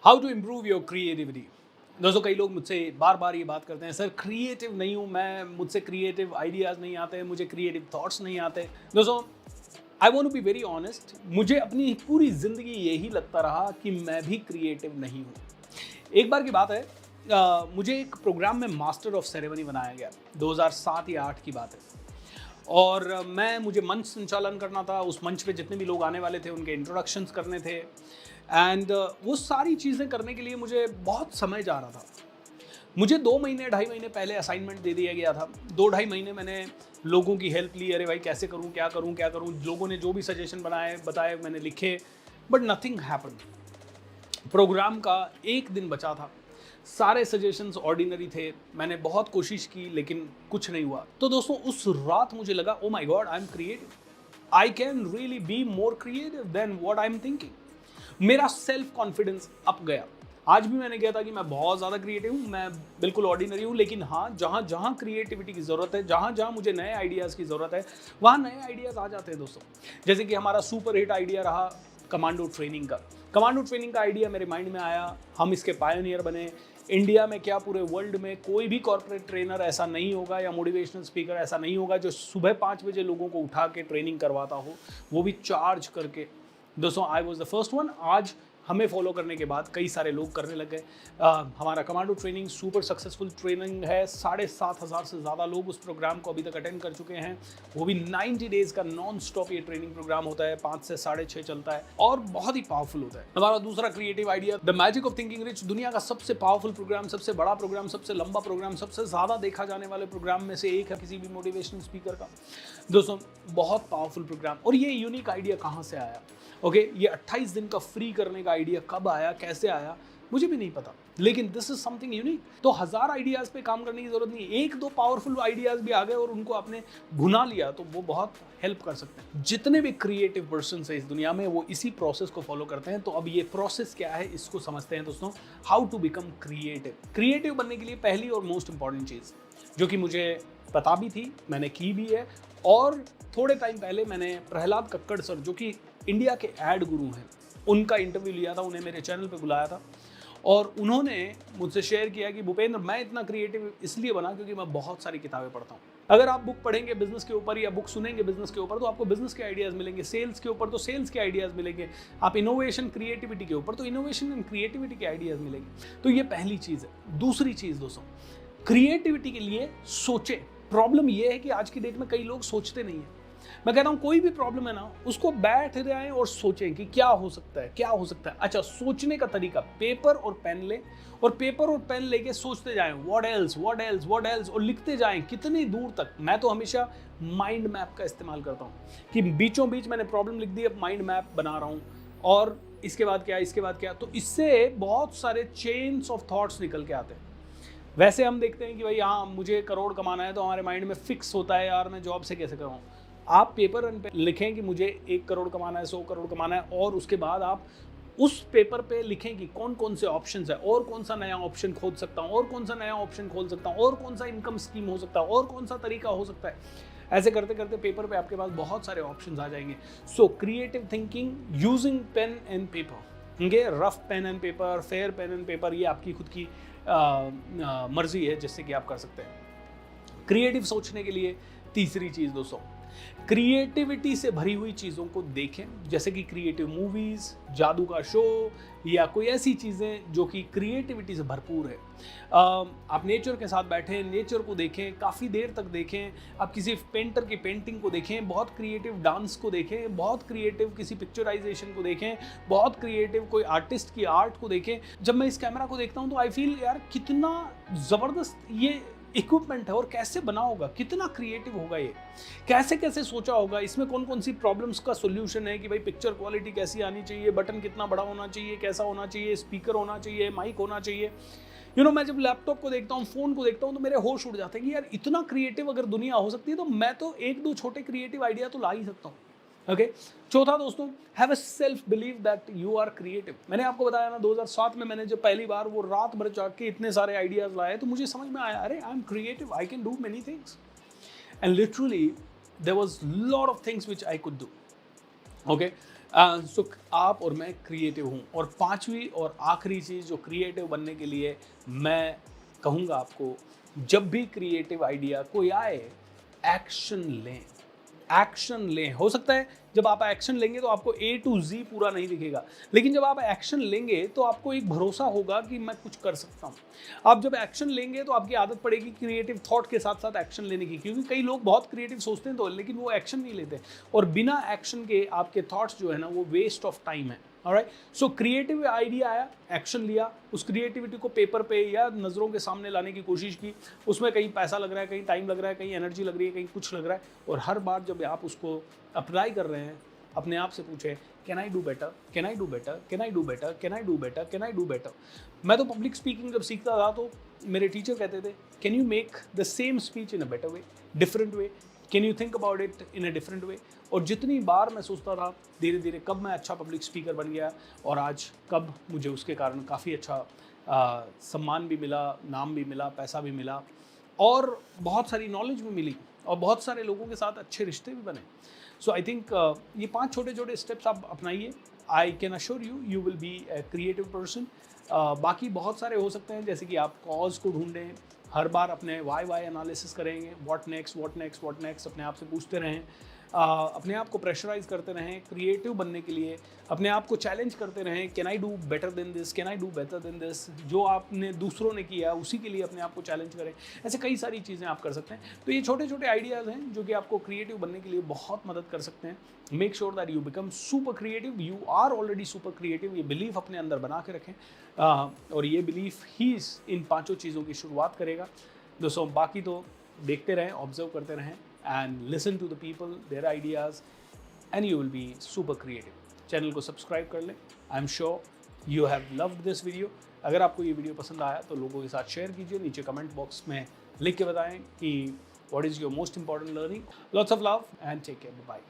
How to improve your creativity. दोस्तों कई लोग मुझसे बार बार ये बात करते हैं, सर क्रिएटिव नहीं हूँ मैं, मुझसे क्रिएटिव आइडियाज़ नहीं आते, मुझे क्रिएटिव थॉट्स नहीं आते। दोस्तों I want to be very honest, मुझे अपनी पूरी ज़िंदगी यही लगता रहा कि मैं भी क्रिएटिव नहीं हूँ। एक बार की बात है, मुझे एक प्रोग्राम में मास्टर ऑफ सेरेमनी बनाया गया, 2007 या 8 की बात है। और मुझे मंच संचालन करना था। उस मंच पे जितने भी लोग आने वाले थे उनके इंट्रोडक्शंस करने थे। एंड वो सारी चीज़ें करने के लिए मुझे बहुत समय जा रहा था। मुझे 2 महीने 2.5 महीने पहले असाइनमेंट दे दिया गया था। 2-2.5 महीने मैंने लोगों की हेल्प ली, अरे भाई कैसे करूँ, क्या करूँ, क्या करूँ। लोगों ने जो भी सजेशन बताए मैंने लिखे, बट नथिंग हैपेंड। प्रोग्राम का 1 दिन बचा था। सारे सजेशंस ऑर्डिनरी थे। मैंने बहुत कोशिश की लेकिन कुछ नहीं हुआ। तो दोस्तों उस रात मुझे लगा, oh my god, I am creative, I can really be more creative than what I am thinking. मेरा सेल्फ कॉन्फिडेंस अप गया। आज भी मैंने कहा था कि मैं बहुत ज़्यादा क्रिएटिव हूँ, मैं बिल्कुल ऑर्डिनरी हूँ, लेकिन हाँ, जहाँ जहाँ क्रिएटिविटी की ज़रूरत है, जहाँ जहाँ मुझे नए आइडियाज़ की ज़रूरत है, वहाँ नए आइडियाज़ आ जाते हैं दोस्तों। जैसे कि हमारा सुपर हिट आइडिया रहा कमांडो ट्रेनिंग का। कमांडो ट्रेनिंग का आइडिया मेरे माइंड में आया, हम इसके पायनियर बने। इंडिया में क्या पूरे वर्ल्ड में कोई भी कॉर्पोरेट ट्रेनर ऐसा नहीं होगा या मोटिवेशनल स्पीकर ऐसा नहीं होगा जो सुबह 5 बजे लोगों को उठा के ट्रेनिंग करवाता हो, वो भी चार्ज करके। दोस्तों I was the first one. आज हमें फॉलो करने के बाद कई सारे लोग करने लग गए। हमारा commando training super successful training है। 7,500 से ज़्यादा लोग उस प्रोग्राम को अभी तक अटेंड कर चुके हैं। वो भी 90 डेज़ का नॉन स्टॉप ये ट्रेनिंग प्रोग्राम होता है, 5 से 6.5 चलता है और बहुत ही पावरफुल होता है। हमारा दूसरा creative idea the magic of thinking rich, दुनिया का सबसे पावरफुल प्रोग्राम, सबसे बड़ा प्रोग्राम, सबसे लंबा प्रोग्राम, सबसे ज़्यादा देखा जाने वाले प्रोग्राम में से एक है किसी भी मोटिवेशनल स्पीकर का। दोस्तों बहुत पावरफुल प्रोग्राम। और ये यूनिक आइडिया कहाँ से आया? ओके, ये 28 दिन का फ्री करने का आइडिया कब आया, कैसे आया, मुझे भी नहीं पता, लेकिन दिस इज समथिंग यूनिक। तो 1000 आइडियाज पे काम करने की जरूरत नहीं, 1-2 पावरफुल आइडियाज भी आ गए और उनको आपने भुना लिया तो वो बहुत हेल्प कर सकते हैं। जितने भी क्रिएटिव पर्सन है इस दुनिया में वो इसी प्रोसेस को फॉलो करते हैं। तो अब ये प्रोसेस क्या है इसको समझते हैं दोस्तों, how to become creative. Creative बनने के लिए पहली और मोस्ट इंपॉर्टेंट चीज़ जो कि मुझे पता भी थी, मैंने की भी है, और थोड़े टाइम पहले मैंने प्रहलाद कक्कड़ सर जो कि इंडिया के एड गुरु हैं, उनका इंटरव्यू लिया था, उन्हें मेरे चैनल पे बुलाया था और उन्होंने मुझसे शेयर किया कि भूपेंद्र, मैं इतना क्रिएटिव इसलिए बना क्योंकि मैं बहुत सारी किताबें पढ़ता हूँ। अगर आप बुक पढ़ेंगे बिजनेस के ऊपर या बुक सुनेंगे बिजनेस के ऊपर तो आपको बिजनेस के आइडियाज़ मिलेंगे, सेल्स के ऊपर तो सेल्स के आइडियाज़ मिलेंगे, आप इनोवेशन क्रिएटिविटी के ऊपर तो इनोवेशन एंड क्रिएटिविटी के आइडियाज़ मिलेंगे। तो ये पहली चीज़ है। दूसरी चीज़ दोस्तों, क्रिएटिविटी के लिए सोचें। प्रॉब्लम ये है कि आज की डेट में कई लोग सोचते नहीं हैं। मैं कहता हूं कोई भी प्रॉब्लम है ना, उसको बैठ जाएं और सोचें कि क्या हो सकता है, क्या हो सकता है। अच्छा, सोचने का तरीका, पेपर और पेन लें और पेपर और पेन लेके सोचते जाएं, what else, what else, what else, और लिखते जाएं कितनी दूर तक। मैं तो हमेशा माइंड मैप का इस्तेमाल करता हूं कि बीचों बीच मैंने प्रॉब्लम लिख दी, अब माइंड मैप बना रहा हूं और इसके बाद क्या, इसके बाद क्या। तो इससे बहुत सारे चेन्स ऑफ थॉट्स निकल के आते हैं। वैसे हम देखते हैं कि भाई हाँ मुझे करोड़ कमाना है, तो हमारे माइंड में फिक्स होता है, यार मैं जॉब से कैसे कराऊँ। आप पेपर पे लिखें कि मुझे 1 करोड़ कमाना है, 100 करोड़ कमाना है, और उसके बाद आप उस पेपर पे लिखें कि कौन कौन से ऑप्शंस है, और कौन सा नया ऑप्शन खोल सकता हूँ, और कौन सा नया ऑप्शन खोल सकता हूँ, और कौन सा इनकम स्कीम हो सकता है, और कौन सा तरीका हो सकता है। ऐसे करते करते पेपर पे आपके पास बहुत सारे ऑप्शंस आ जाएंगे। So creative thinking using pen and paper, rough pen and paper, fair pen and paper, ये आपकी खुद की मर्जी है जिससे कि आप कर सकते हैं। क्रिएटिव सोचने के लिए तीसरी चीज़ दोस्तों, क्रिएटिविटी से भरी हुई चीज़ों को देखें, जैसे कि क्रिएटिव मूवीज़, जादू का शो, या कोई ऐसी चीज़ें जो कि क्रिएटिविटी से भरपूर है। आप नेचर के साथ बैठें, नेचर को देखें, काफ़ी देर तक देखें। आप किसी पेंटर की पेंटिंग को देखें, बहुत क्रिएटिव डांस को देखें, बहुत क्रिएटिव किसी पिक्चराइजेशन को देखें, बहुत क्रिएटिव कोई आर्टिस्ट की आर्ट को देखें। जब मैं इस कैमरा को देखता हूँ तो आई फील यार कितना ज़बरदस्त ये इक्विपमेंट है और कैसे बना होगा, कितना क्रिएटिव होगा ये, कैसे कैसे सोचा होगा, इसमें कौन कौन सी प्रॉब्लम्स का सोल्यूशन है कि भाई पिक्चर क्वालिटी कैसी आनी चाहिए, बटन कितना बड़ा होना चाहिए, कैसा होना चाहिए, स्पीकर होना चाहिए, माइक होना चाहिए। मैं जब लैपटॉप को देखता हूँ, फ़ोन को देखता हूँ तो मेरे होश उड़ जाते हैं कि यार इतना क्रिएटिव अगर दुनिया हो सकती है तो मैं तो 1-2 छोटे क्रिएटिव आइडिया तो ला ही सकता हूँ। ओके, चौथा दोस्तों, have a self believe that you are creative. मैंने आपको बताया ना 2007 में मैंने जब पहली बार वो रात भर जाग के इतने सारे आइडियाज लाए तो मुझे समझ में आया, अरे I am creative, I can do many things, and literally there was lot of things which I could do. Okay, so आप और मैं क्रिएटिव हूँ। और पांचवी और आखिरी चीज़ जो क्रिएटिव बनने के लिए मैं कहूँगा आपको, जब भी क्रिएटिव आइडिया कोई आए, एक्शन लें। एक्शन लें। हो सकता है जब आप एक्शन लेंगे तो आपको A to Z पूरा नहीं दिखेगा, लेकिन जब आप एक्शन लेंगे तो आपको एक भरोसा होगा कि मैं कुछ कर सकता हूँ। आप जब एक्शन लेंगे तो आपकी आदत पड़ेगी क्रिएटिव थॉट के साथ साथ एक्शन लेने की, क्योंकि कई लोग बहुत क्रिएटिव सोचते हैं तो, लेकिन वो एक्शन नहीं लेते, और बिना एक्शन के आपके थॉट्स जो है ना वो वेस्ट ऑफ टाइम है। ऑलराइट, सो क्रिएटिव आइडिया आया, एक्शन लिया, उस क्रिएटिविटी को पेपर पे या नज़रों के सामने लाने की कोशिश की। उसमें कहीं पैसा लग रहा है, कहीं टाइम लग रहा है, कहीं एनर्जी लग रही है, कहीं कुछ लग रहा है, और हर बार जब आप उसको अप्लाई कर रहे हैं, अपने आप से पूछे, can I do better, can I do better, can I do better, can I do better, can I do better. मैं तो पब्लिक स्पीकिंग जब सीखता था तो मेरे टीचर कहते थे, can you make the same speech in a better way, different way, can you think about it in a different way. और जितनी बार मैं सोचता था, धीरे धीरे कब मैं अच्छा पब्लिक स्पीकर बन गया, और आज कब मुझे उसके कारण काफ़ी अच्छा सम्मान भी मिला, नाम भी मिला, पैसा भी मिला, और बहुत सारी नॉलेज भी मिली, और बहुत सारे लोगों के साथ अच्छे रिश्ते भी बने। सो आई थिंक ये 5 छोटे छोटे स्टेप्स आप अपनाइए। I can assure you, you will be a creative person. बाकी बहुत सारे हो सकते हैं, जैसे कि आप कॉज को ढूंढें, हर बार अपने वाई एनालिसिस करेंगे, what next, what next, what next, अपने आप से पूछते रहें। अपने आप को प्रेशराइज करते रहें क्रिएटिव बनने के लिए, अपने आप को चैलेंज करते रहें, can I do better than this, can I do better than this. जो आपने दूसरों ने किया उसी के लिए अपने आप को चैलेंज करें। ऐसे कई सारी चीज़ें आप कर सकते हैं। तो ये छोटे छोटे आइडियाज़ हैं जो कि आपको क्रिएटिव बनने के लिए बहुत मदद कर सकते हैं। Make sure that you become super creative. You are already super creative. ये बिलीफ अपने अंदर बना के रखें, और ये बिलीफ ही इन 5 चीज़ों की शुरुआत करेगा। दोस्तों, बाकी तो देखते रहें, ऑब्जर्व करते रहें, and listen to the people, their ideas, and you will be super creative. Channel को सब्सक्राइब कर लें। I am sure you have loved this video. अगर आपको ये वीडियो पसंद आया तो लोगों के साथ शेयर कीजिए, नीचे कमेंट बॉक्स में लिख के बताएं कि what is your most important learning. Lots of love and take care, bye.